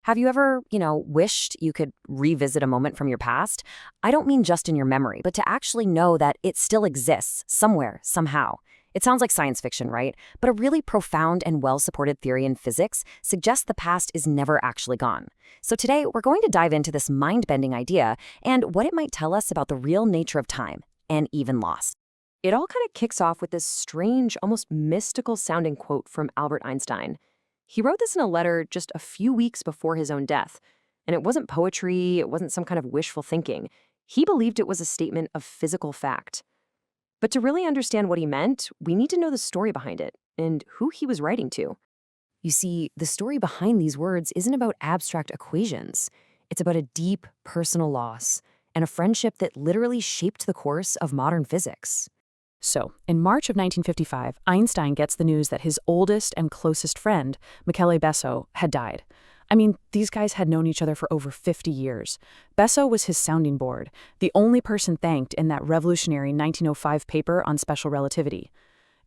Have you ever, wished you could revisit a moment from your past? I don't mean just in your memory, but to actually know that it still exists somewhere, somehow. It sounds like science fiction, right? But a really profound and well-supported theory in physics suggests the past is never actually gone. So today, we're going to dive into this mind-bending idea and what it might tell us about the real nature of time and even loss. It all kind of kicks off with this strange, almost mystical-sounding quote from Albert Einstein. He wrote this in a letter just a few weeks before his own death. And it wasn't poetry, it wasn't some kind of wishful thinking. He believed it was a statement of physical fact. But to really understand what he meant, we need to know the story behind it and who he was writing to. You see, the story behind these words isn't about abstract equations. It's about a deep personal loss and a friendship that literally shaped the course of modern physics. So, in March of 1955, Einstein gets the news that his oldest and closest friend, Michele Besso, had died. I mean, these guys had known each other for over 50 years. Besso was his sounding board, the only person thanked in that revolutionary 1905 paper on special relativity.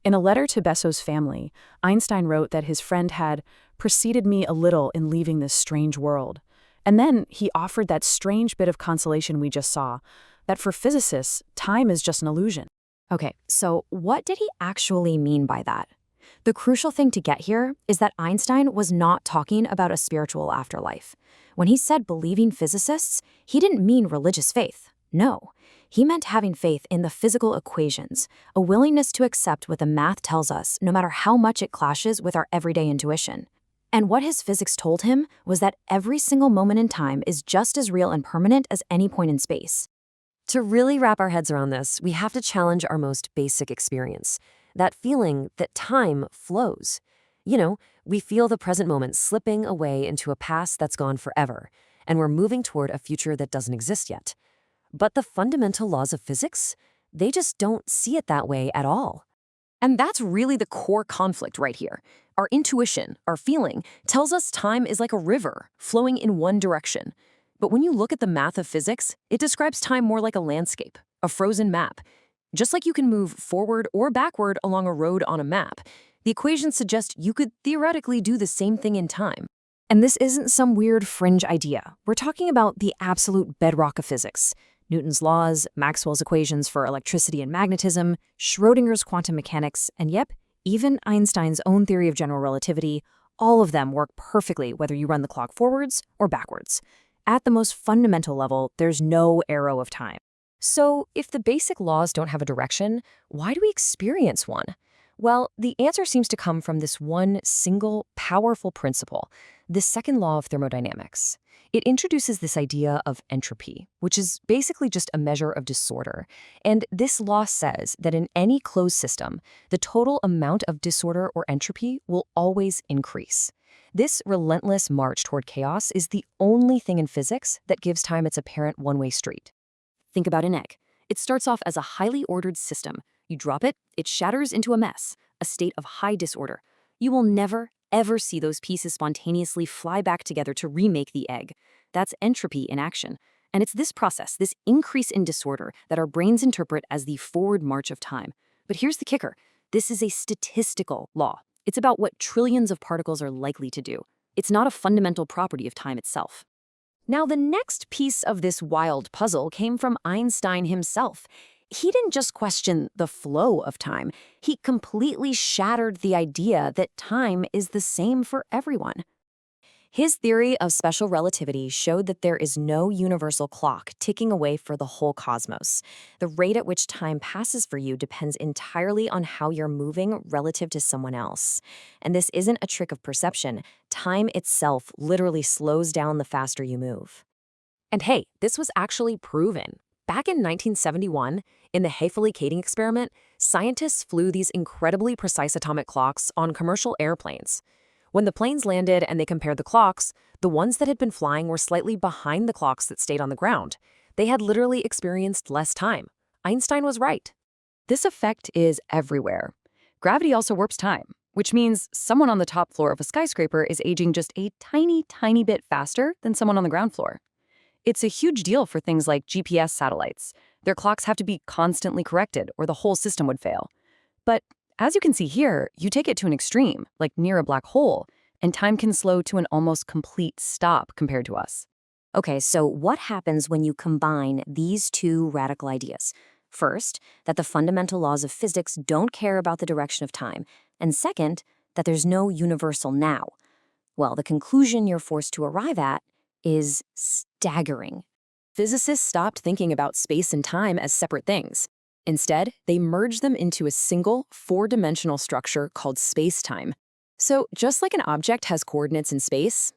In a letter to Besso's family, Einstein wrote that his friend had preceded me a little in leaving this strange world. And then he offered that strange bit of consolation we just saw, that for physicists, time is just an illusion. Okay, so what did he actually mean by that? The crucial thing to get here is that Einstein was not talking about a spiritual afterlife. When he said believing physicists, he didn't mean religious faith. No, he meant having faith in the physical equations, a willingness to accept what the math tells us no matter how much it clashes with our everyday intuition. And what his physics told him was that every single moment in time is just as real and permanent as any point in space. To really wrap our heads around this, we have to challenge our most basic experience, that feeling that time flows. We feel the present moment slipping away into a past that's gone forever, and we're moving toward a future that doesn't exist yet. But the fundamental laws of physics, they just don't see it that way at all. And that's really the core conflict right here. Our intuition, our feeling, tells us time is like a river flowing in one direction. But when you look at the math of physics, it describes time more like a landscape, a frozen map. Just like you can move forward or backward along a road on a map, the equations suggest you could theoretically do the same thing in time. And this isn't some weird fringe idea. We're talking about the absolute bedrock of physics. Newton's laws, Maxwell's equations for electricity and magnetism, Schrödinger's quantum mechanics, and even Einstein's own theory of general relativity, all of them work perfectly whether you run the clock forwards or backwards. At the most fundamental level, there's no arrow of time. So, if the basic laws don't have a direction, why do we experience one? Well, the answer seems to come from this one single, powerful principle, the second law of thermodynamics. It introduces this idea of entropy, which is basically just a measure of disorder. And this law says that in any closed system, the total amount of disorder or entropy will always increase. This relentless march toward chaos is the only thing in physics that gives time its apparent one-way street. Think about an egg. It starts off as a highly ordered system. You drop it, it shatters into a mess, a state of high disorder. You will never, ever see those pieces spontaneously fly back together to remake the egg. That's entropy in action. And it's this process, this increase in disorder, that our brains interpret as the forward march of time. But here's the kicker. This is a statistical law. It's about what trillions of particles are likely to do. It's not a fundamental property of time itself. Now, the next piece of this wild puzzle came from Einstein himself. He didn't just question the flow of time. He completely shattered the idea that time is the same for everyone. His theory of special relativity showed that there is no universal clock ticking away for the whole cosmos. The rate at which time passes for you depends entirely on how you're moving relative to someone else. And this isn't a trick of perception. Time itself literally slows down the faster you move. And hey, this was actually proven. Back in 1971, in the Hayflick-Kading experiment, scientists flew these incredibly precise atomic clocks on commercial airplanes. When the planes landed and they compared the clocks, the ones that had been flying were slightly behind the clocks that stayed on the ground. They had literally experienced less time. Einstein was right. This effect is everywhere. Gravity also warps time, which means someone on the top floor of a skyscraper is aging just a tiny, tiny bit faster than someone on the ground floor. It's a huge deal for things like GPS satellites. Their clocks have to be constantly corrected or the whole system would fail. But as you can see here, you take it to an extreme, like near a black hole, and time can slow to an almost complete stop compared to us. Okay, so what happens when you combine these two radical ideas? First, that the fundamental laws of physics don't care about the direction of time, and second, that there's no universal now. Well, the conclusion you're forced to arrive at is staggering. Physicists stopped thinking about space and time as separate things. Instead, they merged them into a single, four-dimensional structure called spacetime. So just like an object has coordinates in space,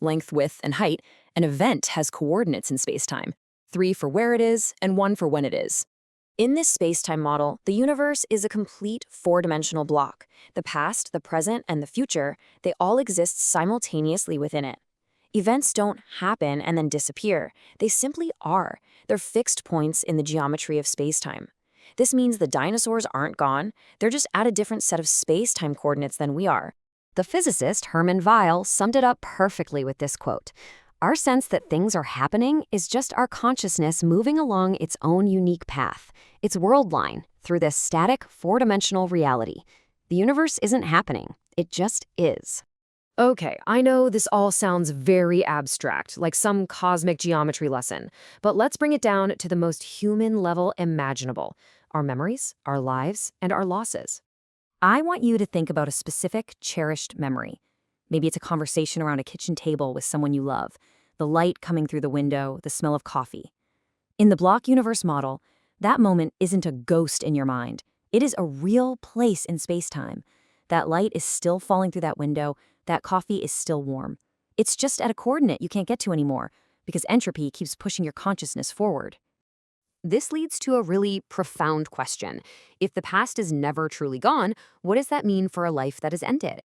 length, width, and height, an event has coordinates in spacetime, 3 for where it is and 1 for when it is. In this spacetime model, the universe is a complete four-dimensional block. The past, the present, and the future, they all exist simultaneously within it. Events don't happen and then disappear. They simply are. They're fixed points in the geometry of spacetime. This means the dinosaurs aren't gone. They're just at a different set of space-time coordinates than we are. The physicist Hermann Weyl summed it up perfectly with this quote. Our sense that things are happening is just our consciousness moving along its own unique path, its world line, through this static, four-dimensional reality. The universe isn't happening. It just is. Okay, I know this all sounds very abstract, like some cosmic geometry lesson, but let's bring it down to the most human level imaginable: our memories, our lives, and our losses. I want you to think about a specific, cherished memory. Maybe it's a conversation around a kitchen table with someone you love, the light coming through the window, the smell of coffee. In the block universe model, that moment isn't a ghost in your mind. It is a real place in space-time. That light is still falling through that window. That coffee is still warm. It's just at a coordinate you can't get to anymore because entropy keeps pushing your consciousness forward. This leads to a really profound question. If the past is never truly gone, what does that mean for a life that is ended?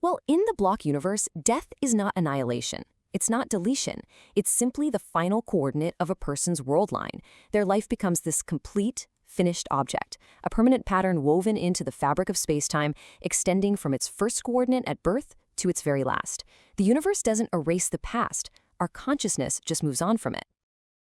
Well, in the block universe, death is not annihilation. It's not deletion. It's simply the final coordinate of a person's world line. Their life becomes this complete, finished object, a permanent pattern woven into the fabric of spacetime, extending from its first coordinate at birth to its very last. The universe doesn't erase the past. Our consciousness just moves on from it.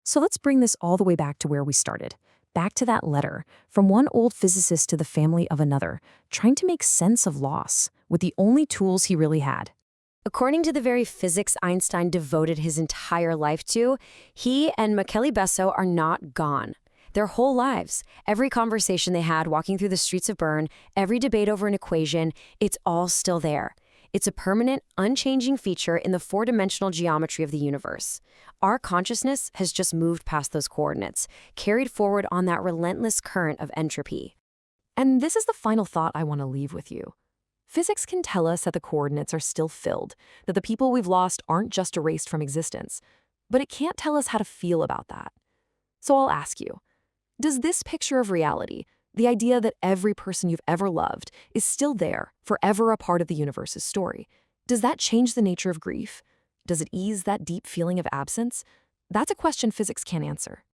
So let's bring this all the way back to where we started. Back to that letter, from one old physicist to the family of another, trying to make sense of loss with the only tools he really had. According to the very physics Einstein devoted his entire life to, he and Michele Besso are not gone. Their whole lives, every conversation they had walking through the streets of Bern, every debate over an equation, it's all still there. It's a permanent, unchanging feature in the four-dimensional geometry of the universe. Our consciousness has just moved past those coordinates, carried forward on that relentless current of entropy. And this is the final thought I want to leave with you. Physics can tell us that the coordinates are still filled, that the people we've lost aren't just erased from existence, but it can't tell us how to feel about that. So I'll ask you, does this picture of reality, the idea that every person you've ever loved is still there, forever a part of the universe's story, does that change the nature of grief? Does it ease that deep feeling of absence? That's a question physics can't answer.